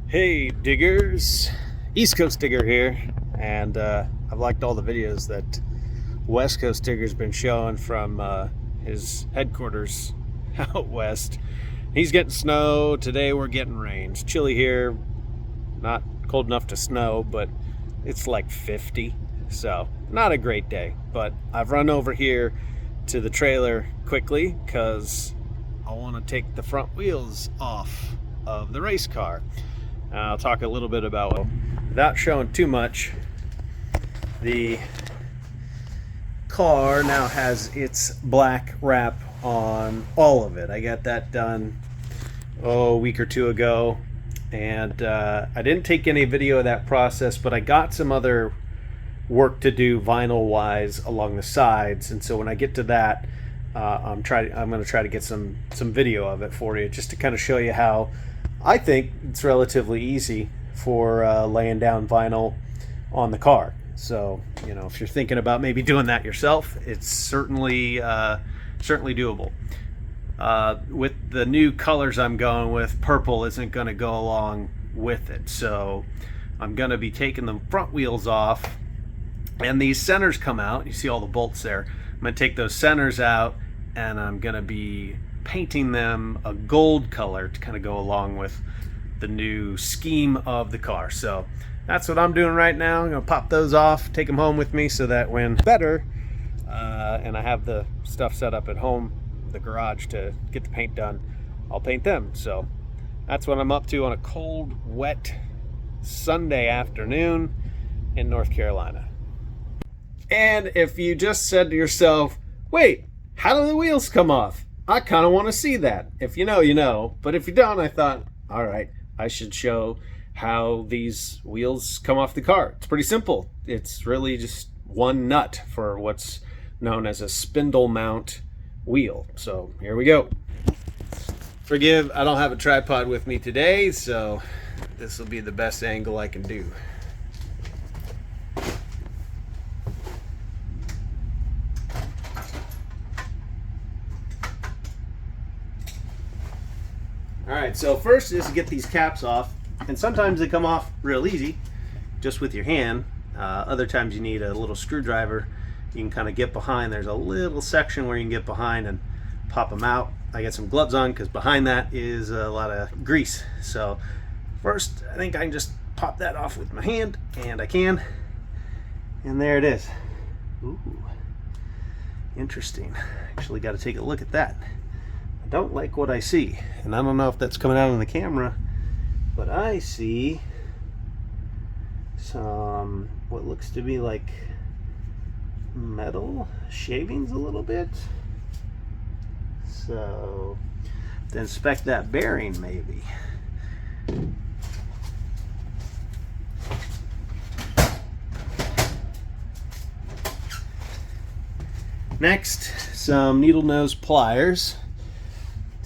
Hey diggers, East Coast Digger here, and I've liked all the videos that West Coast Digger's been showing from his headquarters out west. He's getting snow. Today we're getting rain. It's chilly here, not cold enough to snow, but it's like 50, so not a great day. But I've run over here to the trailer quickly because I want to take the front wheels off of the race car. I'll talk a little bit about, without showing too much, the car now has its black wrap on all of it. I got that done a week or two ago, and I didn't take any video of that process, but I got some other work to do vinyl wise along the sides, and so when I get to that, I'm going to try to get some video of it for you, just to kind of show you how I think it's relatively easy for laying down vinyl on the car. So, you know, if you're thinking about maybe doing that yourself, it's certainly doable. With the new colors I'm going with, purple isn't going to go along with it. So I'm going to be taking the front wheels off, and these centers come out. You see all the bolts there. I'm going to take those centers out, and I'm going to be painting them a gold color to kind of go along with the new scheme of the car. So that's what I'm doing right now. I'm gonna pop those off, take them home with me, so that when better, and I have the stuff set up at home, the garage, to get the paint done, I'll paint them. So that's what I'm up to on a cold, wet Sunday afternoon in North Carolina. And if you just said to yourself, wait, how do the wheels come off? I kind of want to see that. If you know, you know. But if you don't, I thought, all right, I should show how these wheels come off the car. It's pretty simple. It's really just one nut for what's known as a spindle mount wheel. So here we go. Forgive, I don't have a tripod with me today, so this will be the best angle I can do. Alright, so first is to get these caps off, and sometimes they come off real easy, just with your hand. Other times you need a little screwdriver. You can kind of get behind. There's a little section where you can get behind and pop them out. I got some gloves on because behind that is a lot of grease. So first, I think I can just pop that off with my hand, and I can. And there it is. Ooh, interesting. Actually got to take a look at that. Don't like what I see, and I don't know if that's coming out on the camera, but I see some what looks to be like metal shavings a little bit. So to inspect that bearing, maybe. Next, some needle nose pliers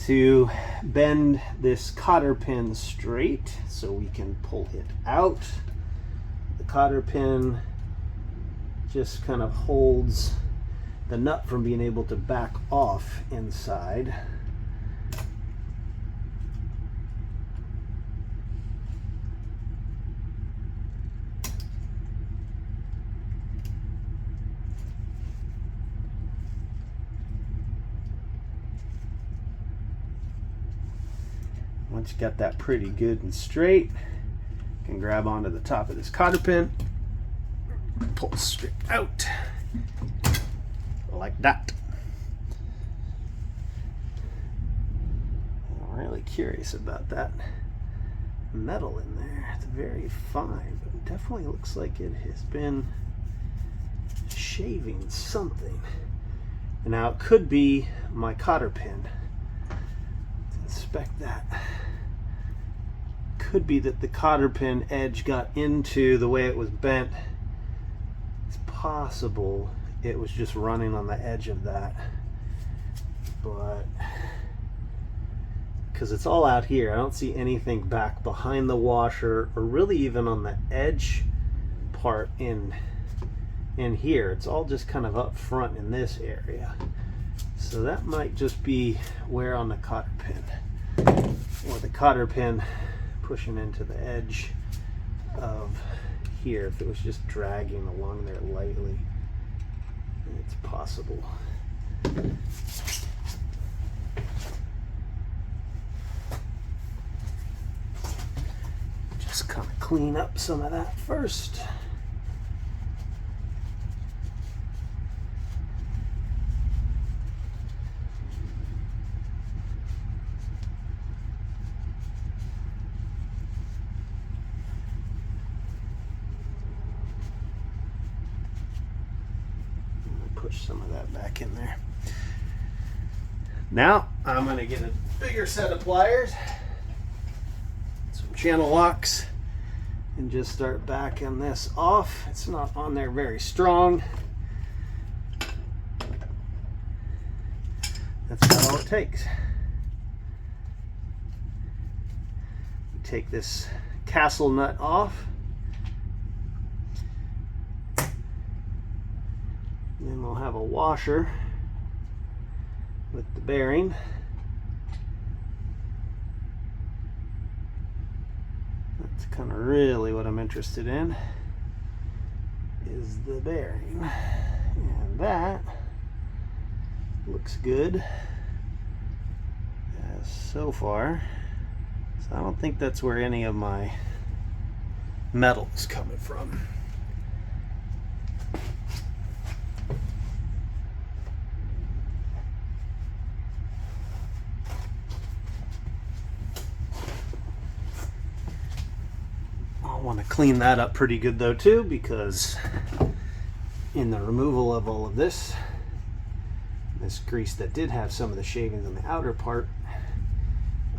to bend this cotter pin straight so we can pull it out. The cotter pin just kind of holds the nut from being able to back off inside. Once you got that pretty good and straight, you can grab onto the top of this cotter pin, pull straight out like that. I'm really curious about that metal in there. It's very fine, but it definitely looks like it has been shaving something. And now it could be my cotter pin. Let's inspect that. Could be that the cotter pin edge got into the way it was bent. It's possible it was just running on the edge of that, but because it's all out here, I don't see anything back behind the washer or really even on the edge part in here. It's all just kind of up front in this area. So that might just be wear on the cotter pin, or the cotter pin pushing into the edge of here. If it was just dragging along there lightly, it's possible. Just kind of clean up some of that first. Push some of that back in there. Now I'm going to get a bigger set of pliers, some channel locks, and just start backing this off. It's not on there very strong. That's about all it takes. You take this castle nut off. Then we'll have a washer with the bearing. That's kind of really what I'm interested in, is the bearing. And that looks good so far. So I don't think that's where any of my metal is coming from. Want to clean that up pretty good though too, because in the removal of all of this grease that did have some of the shavings on the outer part,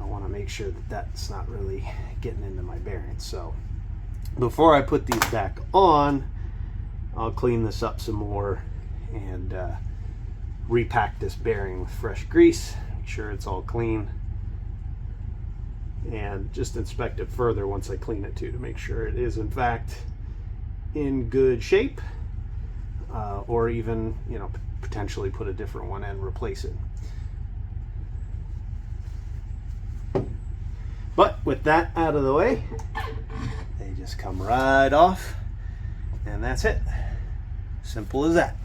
I want to make sure that that's not really getting into my bearings. So before I put these back on, I'll clean this up some more and repack this bearing with fresh grease, make sure it's all clean, and just inspect it further once I clean it too, to make sure it is in fact in good shape, or even, you know, potentially put a different one and replace it. But with that out of the way, they just come right off, and that's it. Simple as that.